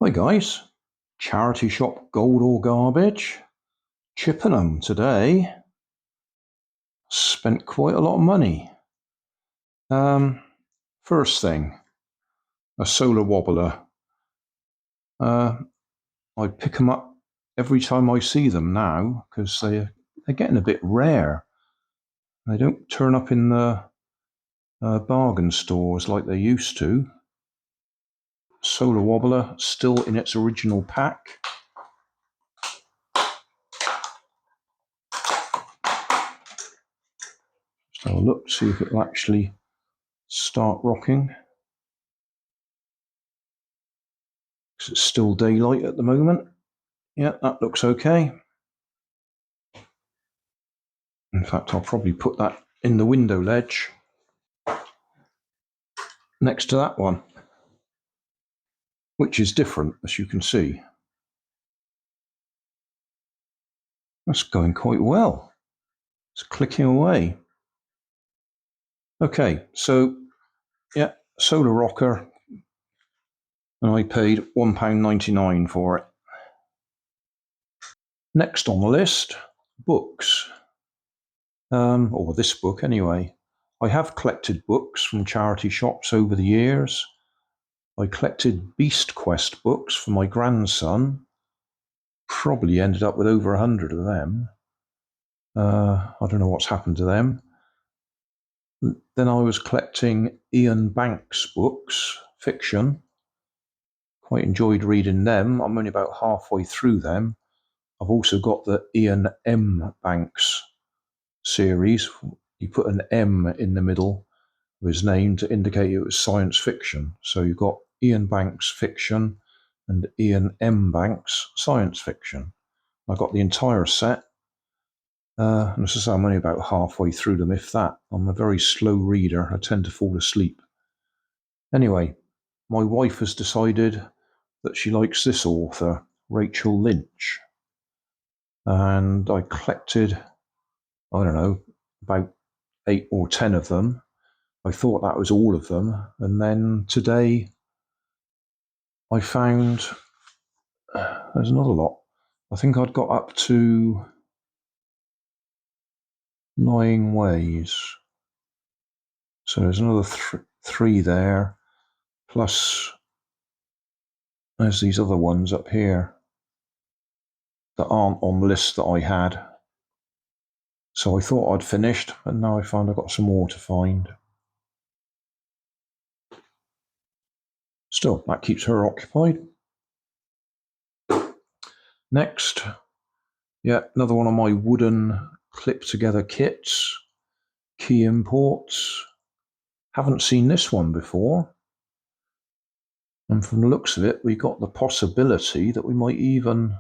Hi guys, charity shop Gold or Garbage, Chippenham today. Spent quite a lot of money. First thing, a solar wobbler. I pick them up every time I see them now because they're getting a bit rare. They don't turn up in the bargain stores like they used to. Solar wobbler still in its original pack. Just have a look, see if it'll actually start rocking. It's still daylight at the moment. Yeah, that looks okay. In fact, I'll probably put that in the window ledge next to that one, which is different, as you can see. That's going quite well. It's clicking away. Okay, so yeah, solar rocker, and I paid £1.99 for it. Next on the list, books. Or this book anyway. I have collected books from charity shops over the years. I collected Beast Quest books for my grandson. Probably ended up with over 100 of them. I don't know what's happened to them. Then I was collecting Ian Banks books, fiction. Quite enjoyed reading them. I'm only about halfway through them. I've also got the Ian M. Banks series. You put an M in the middle of his name to indicate it was science fiction. So you've got Ian Banks fiction and Ian M. Banks science fiction. I got the entire set. And as I say, I'm only about halfway through them, if that. I'm a very slow reader. I tend to fall asleep. Anyway, my wife has decided that she likes this author, Rachel Lynch. And I collected, I don't know, about 8 or 10 of them. I thought that was all of them. And then today I found there's another lot. I think I'd got up to Lying Ways. So there's another 3 there. Plus there's these other ones up here that aren't on the list that I had. So I thought I'd finished, but now I find I've got some more to find. Still, that keeps her occupied. Next, yeah, another one of my wooden clip-together kits. Key imports. Haven't seen this one before. And from the looks of it, we got the possibility that we might even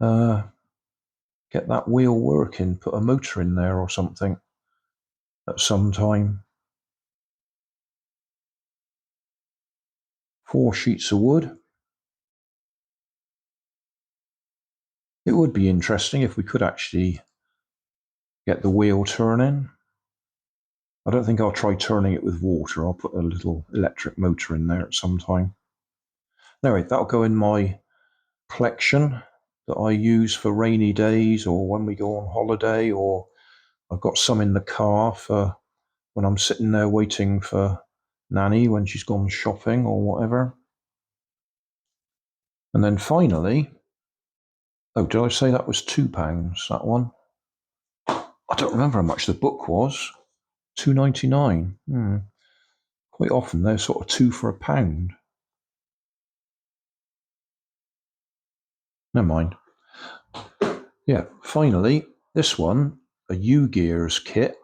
get that wheel working, put a motor in there or something at some time. 4 sheets of wood. It would be interesting if we could actually get the wheel turning. I don't think I'll try turning it with water. I'll put a little electric motor in there at some time. Anyway, that'll go in my collection that I use for rainy days or when we go on holiday, or I've got some in the car for when I'm sitting there waiting for Nanny when she's gone shopping or whatever. And then finally, oh, did I say that was £2, that one? I don't remember how much the book was. £2.99. Quite often they're sort of 2 for £1. Never mind. Yeah, finally, this one, a U-Gears kit,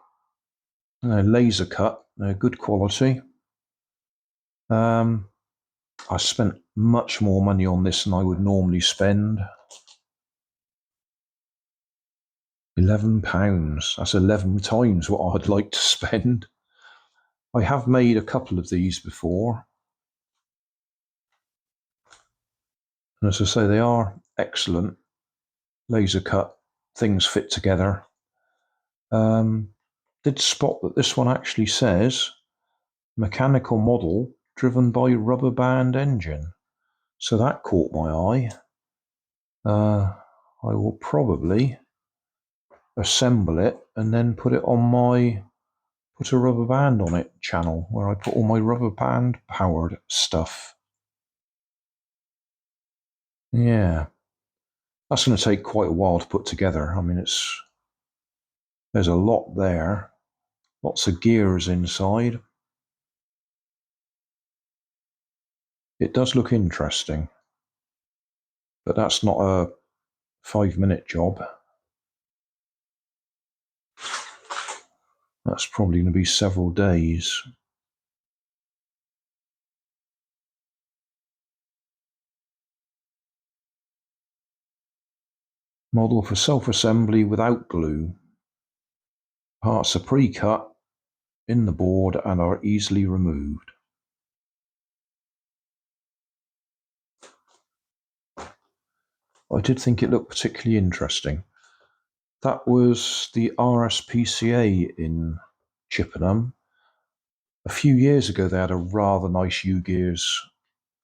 laser cut, good quality. I spent much more money on this than I would normally spend. £11. That's 11 times what I'd like to spend. I have made a couple of these before. And as I say, they are excellent. Laser cut, things fit together. Did spot that this one actually says mechanical model driven by rubber band engine. So that caught my eye. I will probably assemble it and then put a rubber band on it channel where I put all my rubber band powered stuff. Yeah, that's going to take quite a while to put together. I mean, there's a lot there, lots of gears inside. It does look interesting, but that's not a 5-minute job. That's probably going to be several days. Model for self-assembly without glue. Parts are pre-cut in the board and are easily removed. I did think it looked particularly interesting. That was the RSPCA in Chippenham. A few years ago, they had a rather nice U-Gears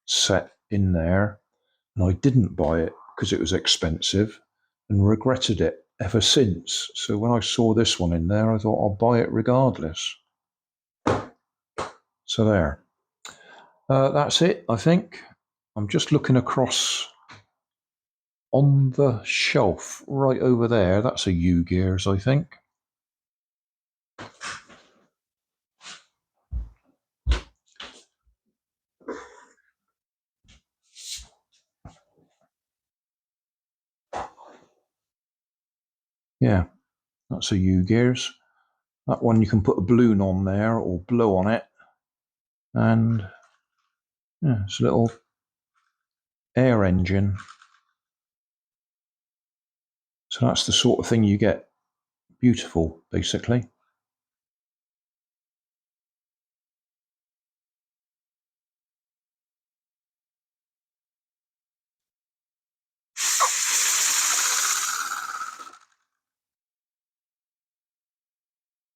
set in there, and I didn't buy it because it was expensive and regretted it ever since. So when I saw this one in there, I thought I'll buy it regardless. So there. That's it, I think. I'm just looking across on the shelf right over there. That's a U-Gears, I think. Yeah, that's a U-Gears. That one you can put a balloon on there or blow on it, and yeah, it's a little air engine. So that's the sort of thing you get. Beautiful, basically.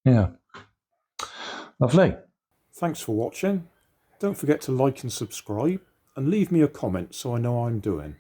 Yeah, lovely. Thanks for watching. Don't forget to like and subscribe and leave me a comment so I know how I'm doing.